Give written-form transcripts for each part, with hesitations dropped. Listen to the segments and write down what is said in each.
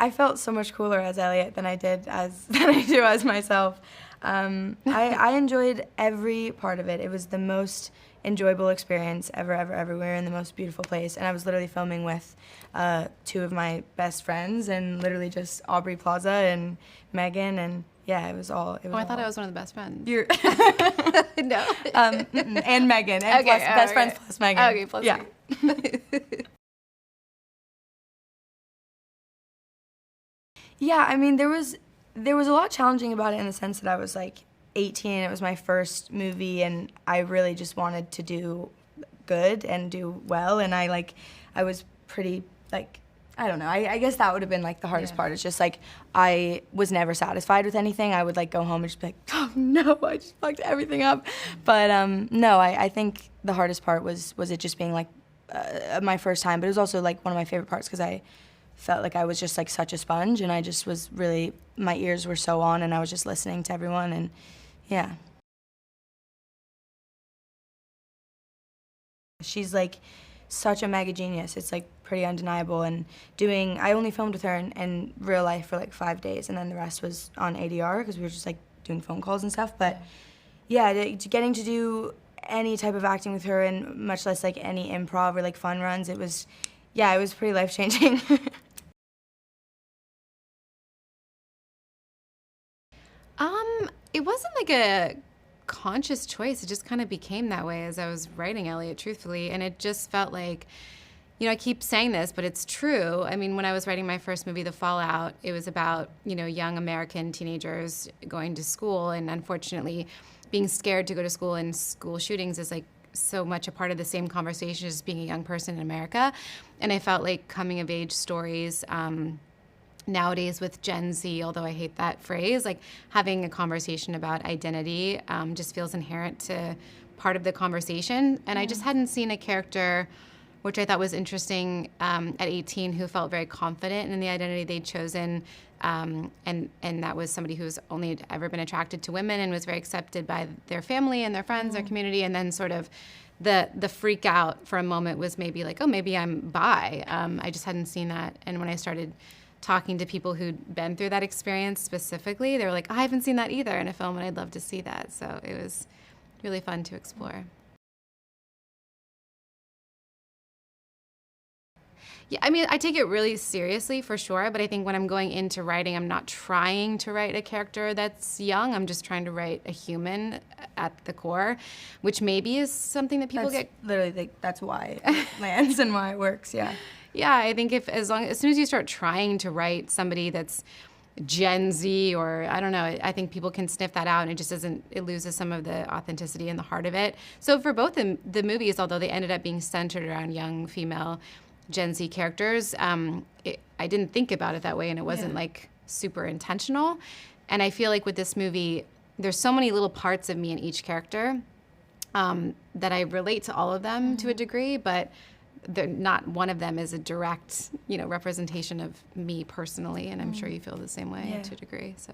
I felt so much cooler as Elliot than I do as myself. I enjoyed every part of it. It was the most enjoyable experience ever. We were in the most beautiful place, and I was literally filming with 2 of my best friends, and literally just Aubrey Plaza and Megan, and yeah, it was all. I thought I was one of the best friends. You're No. And Megan, and okay, best friends plus Megan. Okay, plus yeah. Yeah, I mean, there was a lot challenging about it in the sense that I was like 18, it was my first movie, and I really just wanted to do good and do well, and I was pretty, like, I don't know, I guess that would have been like the hardest part. It's just like, I was never satisfied with anything. I would like go home and just be like, oh no, I just fucked everything up. But no, I think the hardest part was it just being like my first time, but it was also like one of my favorite parts because I felt like I was just like such a sponge, and I just was really, my ears were so on, and I was just listening to everyone, and yeah. She's like such a mega genius. It's like pretty undeniable, and I only filmed with her in real life for like 5 days, and then the rest was on ADR because we were just like doing phone calls and stuff. But yeah, getting to do any type of acting with her, and much less like any improv or like fun runs, it was pretty life-changing. It wasn't like a conscious choice. It just kind of became that way as I was writing Elliot, truthfully. And it just felt like, I keep saying this, but it's true. I mean, when I was writing my first movie, The Fallout, it was about, young American teenagers going to school, and unfortunately being scared to go to school, and school shootings is like so much a part of the same conversation as being a young person in America. And I felt like coming of age stories, nowadays with Gen Z, although I hate that phrase, like having a conversation about identity just feels inherent to part of the conversation. And I just hadn't seen a character, which I thought was interesting, at 18, who felt very confident in the identity they'd chosen. And that was somebody who's only ever been attracted to women and was very accepted by their family and their friends, their community, and then sort of the freak out for a moment was maybe like, oh, maybe I'm bi. I just hadn't seen that. And when I started talking to people who'd been through that experience specifically, they were like, I haven't seen that either in a film, and I'd love to see that. So it was really fun to explore. Yeah, I mean, I take it really seriously for sure, but I think when I'm going into writing, I'm not trying to write a character that's young. I'm just trying to write a human at the core, which maybe is something that people get. Literally, that's why it lands and why it works, yeah. Yeah, I think as soon as you start trying to write somebody that's Gen Z, or I don't know, I think people can sniff that out, and it just it loses some of the authenticity and the heart of it. So for both the movies, although they ended up being centered around young female Gen Z characters, I didn't think about it that way, and it wasn't like super intentional. And I feel like with this movie, there's so many little parts of me in each character that I relate to all of them to a degree, but not one of them is a direct, representation of me personally, and I'm sure you feel the same way to a degree. So,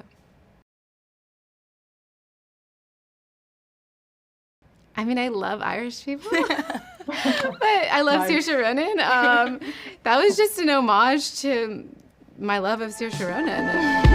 I mean, I love Irish people, but I love Saoirse Ronan. That was just an homage to my love of Saoirse Ronan.